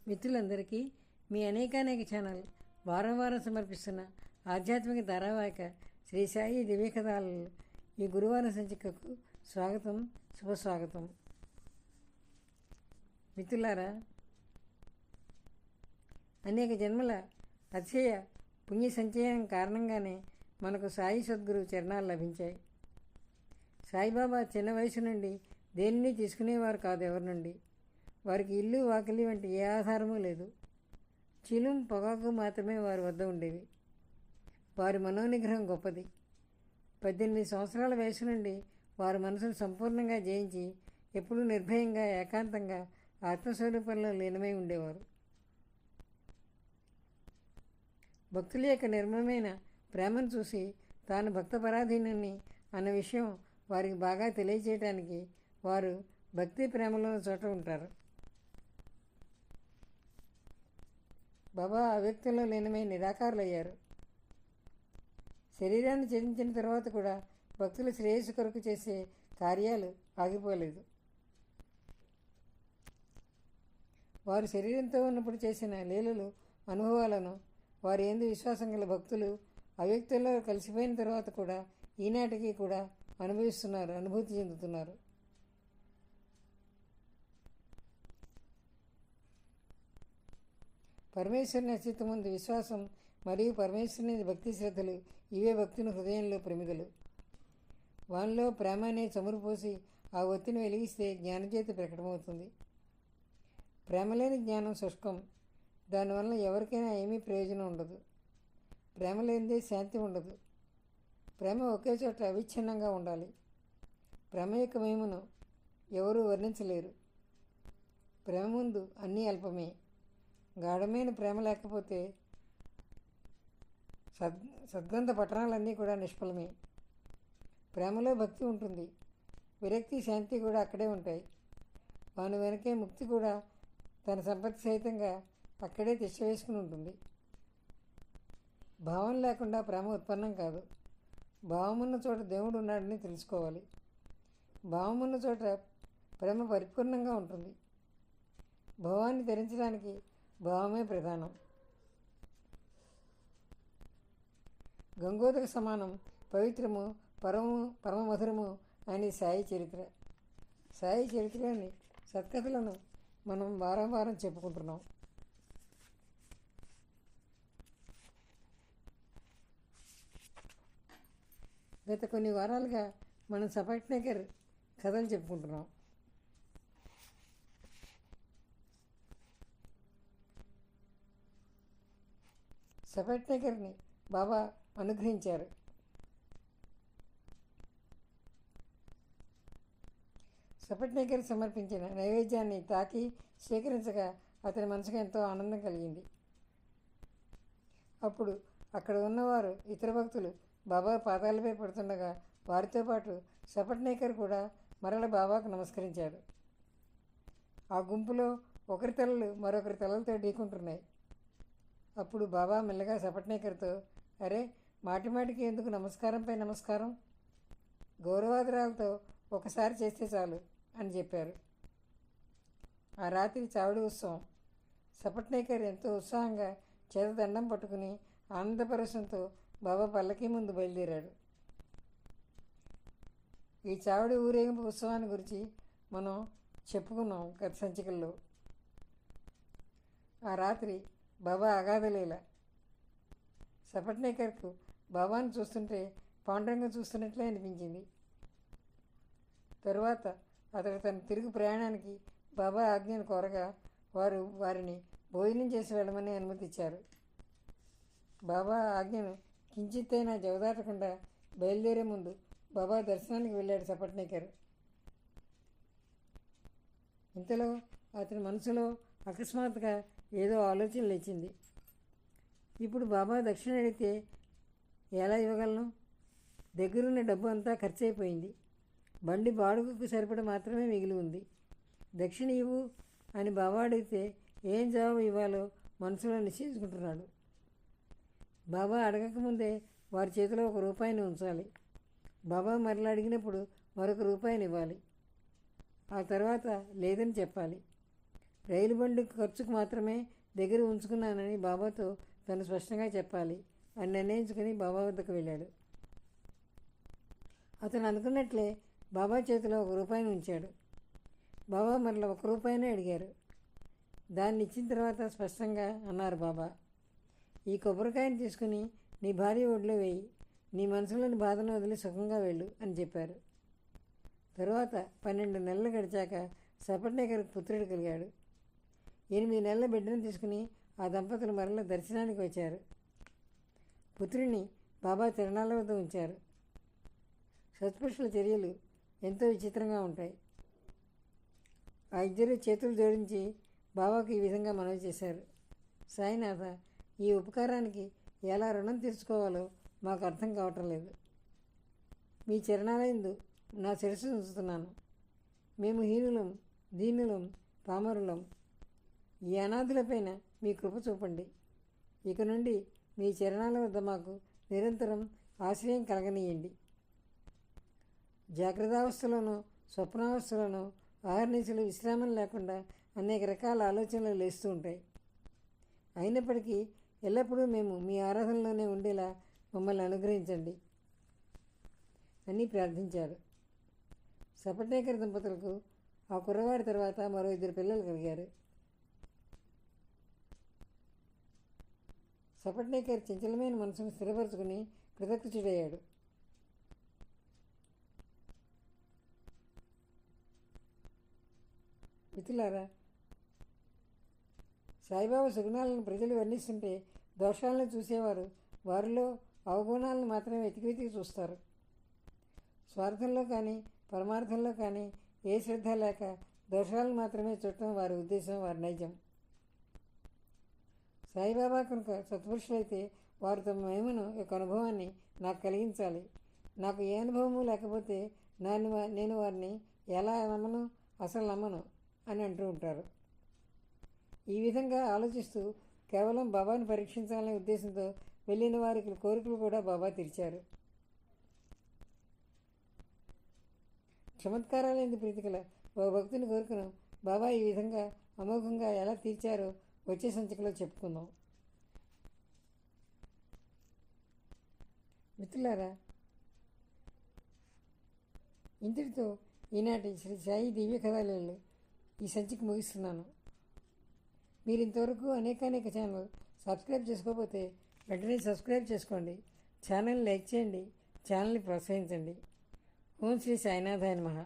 మిత్రులందరికీ మీ అనేకానేక ఛానల్ వారం వారం సమర్పిస్తున్న ఆధ్యాత్మిక ధారావాహిక శ్రీ సాయి దివ్యకథాలలో ఈ గురువారం సంచికకు స్వాగతం, శుభస్వాగతం. మిత్రులారా, అనేక జన్మల అతిశయ పుణ్య సంచయనం కారణంగానే మనకు సాయి సద్గురు చరణాలు లభించాయి. సాయిబాబా చిన్న వయసు నుండి దేనిని తీసుకునేవారు కాదు. ఎవరి నుండి వారికి ఇల్లు వాకిలి వంటి ఏ ఆధారమూ లేదు. చిలుం పొగాకు మాత్రమే వారి వద్ద ఉండేవి. వారి మనోనిగ్రహం గొప్పది. 18 సంవత్సరాల వయసు నుండి వారి మనసును సంపూర్ణంగా జయించి ఎప్పుడూ నిర్భయంగా, ఏకాంతంగా ఆత్మస్వరూపంలో లీనమై ఉండేవారు. భక్తుల యొక్క నిర్మలమైన ప్రేమను చూసి తాను భక్త పరాధీనుని అన్న విషయం వారికి బాగా తెలియచేయటానికి వారు భక్తి ప్రేమలో చోట ఉంటారు. బాబా ఆ వ్యక్తుల్లో లీనమై నిరాకారులయ్యారు. శరీరాన్ని త్యజించిన తర్వాత కూడా భక్తుల శ్రేయస్సు కొరకు చేసే కార్యాలు ఆగిపోలేదు. వారు శరీరంతో ఉన్నప్పుడు చేసిన లీలలు, అనుభవాలను వారి యందు విశ్వాసం గల భక్తులు అవ్యక్తుల్లో కలిసిపోయిన తర్వాత కూడా ఈనాటికి కూడా అనుభవిస్తున్నారు, అనుభూతి చెందుతున్నారు. పరమేశ్వరుని అస్తిత్వం ముందు విశ్వాసం మరియు పరమేశ్వరుని భక్తి శ్రద్ధలు ఇవే భక్తుని హృదయంలో ప్రమిదలు. వానిలో ప్రేమ అనే చమురు పోసి ఆ ఒత్తిని వెలిగిస్తే జ్ఞానజ్యోతి ప్రకటమవుతుంది. ప్రేమ లేని జ్ఞానం శుష్కం. దానివల్ల ఎవరికైనా ఏమీ ప్రయోజనం ఉండదు. ప్రేమ లేనిదే శాంతి ఉండదు. ప్రేమ ఒకే చోట అవిచ్ఛిన్నంగా ఉండాలి. ప్రేమ యొక్క మహిమను ఎవరూ వర్ణించలేరు. ప్రేమ ముందు అన్నీ అల్పమే. గాఢమైన ప్రేమ లేకపోతే సద్గంధ పట్టణాలన్నీ కూడా నిష్ఫలమే. ప్రేమలో భక్తి ఉంటుంది. విరక్తి, శాంతి కూడా అక్కడే ఉంటాయి. వాని వెనకే ముక్తి కూడా తన సంపత్తి సహితంగా అక్కడే తెచ్చివేసుకుని ఉంటుంది. భావం లేకుండా ప్రేమ ఉత్పన్నం కాదు. భావమున్న చోట దేవుడు ఉన్నాడని తెలుసుకోవాలి. భావమున్న చోట ప్రేమ పరిపూర్ణంగా ఉంటుంది. భావాన్ని ధరించడానికి భావమే ప్రధానం. గంగోదక సమానం, పవిత్రము, పరమ మధురము అని సాయి చరిత్ర. సాయి చరిత్రలోని సత్కథలను మనం వారం వారం చెప్పుకుంటున్నాం. గత కొన్ని వారాలుగా మనం సపట్నేకర్ కథలు చెప్పుకుంటున్నాం. సపట్నేకర్ని బాబా అనుగ్రహించారు. సపట్నేకర్ సమర్పించిన నైవేద్యాన్ని తాకి స్వీకరించగా అతని మనసుకు ఎంతో ఆనందం కలిగింది. అప్పుడు అక్కడ ఉన్నవారు, ఇతర భక్తులు బాబా పాదాలపై పడుతుండగా వారితో పాటు సపట్నేకర్ కూడా మరల బాబాకు నమస్కరించాడు. ఆ గుంపులో ఒకరి తలలు మరొకరి తలలతో ఢీకుంటున్నాయి. అప్పుడు బాబా మెల్లగా సపట్నేకర్తో, అరే, మాటిమాటికి ఎందుకు నమస్కారంపై నమస్కారం? గౌరవాదరాలతో ఒకసారి చేస్తే చాలు అని చెప్పారు. ఆ రాత్రి చావుడి ఉత్సవం. సపట్నేకర్ ఎంతో ఉత్సాహంగా చేతదండం పట్టుకుని ఆనందపరవశంతో బాబా పల్లకి ముందు బయలుదేరాడు. ఈ చావుడి ఊరేగింపు ఉత్సవాన్ని గురించి మనం చెప్పుకున్నాం గత సంచికల్లో. ఆ రాత్రి బాబా అగాధలీల. సపట్నేకర్కు బాబాను చూస్తుంటే పాండురంగం చూస్తున్నట్లే అనిపించింది. తరువాత అతడు తన తిరుగు ప్రయాణానికి బాబా ఆజ్ఞను కోరగా వారిని భోజనం చేసి వెళ్ళమని అనుమతిచ్చారు. బాబా ఆజ్ఞను కించిత్తైనా జవదాటకుండా బయలుదేరే ముందు బాబా దర్శనానికి వెళ్ళాడు సపట్నేకర్. ఇంతలో అతని మనసులో అకస్మాత్తుగా ఏదో ఆలోచన లేచింది. ఇప్పుడు బాబా దక్షిణ అడిగితే ఎలా ఇవ్వగలను? దగ్గరున్న డబ్బు అంతా ఖర్చు అయిపోయింది. బండి బాడుగకు సరిపడ మాత్రమే మిగిలి ఉంది. దక్షిణ ఇవ్వు అని బాబా అడిగితే ఏం జవాబు ఇవ్వాలో మనసులో నిశ్చయించుకుంటున్నాడు. బాబా అడగకముందే వారి చేతిలో ₹1 ఉంచాలి. బాబా మరలా అడిగినప్పుడు మరొక ₹1 ఇవ్వాలి. ఆ తర్వాత లేదని చెప్పాలి. రైలు బండి ఖర్చుకు మాత్రమే దగ్గర ఉంచుకున్నానని బాబాతో తను స్పష్టంగా చెప్పాలి అని నిర్ణయించుకుని బాబా వద్దకు వెళ్ళాడు. అతను అనుకున్నట్లే బాబా చేతిలో ₹1 ఉంచాడు. బాబా మరలా ₹1 అడిగారు. దాన్ని ఇచ్చిన తర్వాత స్పష్టంగా అన్నారు బాబా, ఈ కొబ్బరికాయను తీసుకుని నీ భార్య ఒడిలో వేయి, నీ మనసులోని బాధను వదిలి సుఖంగా వెళ్ళు అని చెప్పారు. తరువాత 12 నెలలు గడిచాక సపట్నేకర్కు పుత్రుడు కలిగాడు. 8 నెలల బిడ్డను తీసుకుని ఆ దంపతులు మరల దర్శనానికి వచ్చారు. పుత్రుని బాబా తిరణాల వద్ద ఉంచారు. సత్పురుషుల చర్యలు ఎంతో విచిత్రంగా ఉంటాయి. ఆ ఇద్దరు చేతులు జోడించి బాబాకు ఈ విధంగా మనవి చేశారు. సాయినాథ, ఈ ఉపకారానికి ఎలా రుణం తీర్చుకోవాలో మాకు అర్థం కావటం లేదు. మీ చరణాలయందు నా శిరస్సు ఉంచుతున్నాను. మేము హీనులం, దీనులం, పామరులం. ఈ అనాథులపైన మీ కృప చూపండి. ఇక నుండి మీ చరణాల వద్ద మాకు నిరంతరం ఆశ్రయం కలగనీయండి. జాగ్రత్తావస్థలోనూ స్వప్నావస్థలోనూ ఆహర్నిశలు విశ్రామం లేకుండా అనేక రకాల ఆలోచనలు లేస్తూ ఉంటాయి. అయినప్పటికీ ఎల్లప్పుడూ మేము మీ ఆరాధనలోనే ఉండేలా మమ్మల్ని అనుగ్రహించండి అని ప్రార్థించారు. సపట్నేకర్ దంపతులకు ఆ కుర్రవాడి తర్వాత మరో 2 పిల్లలు కలిగారు. సపట్నేకర్ చంచలమైన మనసును స్థిరపరచుకుని కృతకృత్యుడయ్యాడు. మిత్రులారా, సాయిబాబా సుగుణాలను ప్రజలు వర్ణిస్తుంటే దోషాలను చూసేవారు వారిలో అవగుణాలను మాత్రమే వెతికి చూస్తారు. స్వార్థంలో కానీ పరమార్థంలో కానీ ఏ శ్రద్ధ లేక దోషాలను మాత్రమే చూడటం వారి ఉద్దేశం, వారి నైజం. సాయిబాబా కనుక సత్పురుషులైతే వారు తమ మహిమను యొక్క అనుభవాన్ని నాకు కలిగించాలి. నాకు ఏ అనుభవము లేకపోతే నేను వారిని ఎలా నమ్మను, అసలు నమ్మను అని అంటూ ఉంటారు. ఈ విధంగా ఆలోచిస్తూ కేవలం బాబాను పరీక్షించాలనే ఉద్దేశంతో వెళ్ళిన వారికి కోరికలు కూడా బాబా తీర్చారు. చమత్కారాలేంది ప్రీతికల ఓ భక్తుని కోరికను బాబా ఈ విధంగా అమోఘంగా ఎలా తీర్చారో వచ్చే సంచికలో చెప్పుకుందాం. మిత్రులారా, ఇంతటితో ఈనాటి శ్రీ సాయి దివ్య కథాలీలలు ఈ సంచిక ముగిస్తున్నాను. మీరు ఇంతవరకు అనేక ఛానల్ సబ్స్క్రైబ్ చేసుకోకపోతే వెంటనే సబ్స్క్రైబ్ చేసుకోండి. ఛానల్ లైక్ చేయండి. ఛానల్ని ప్రోత్సహించండి. ఓం శ్రీ సాయినాథాయ నమః.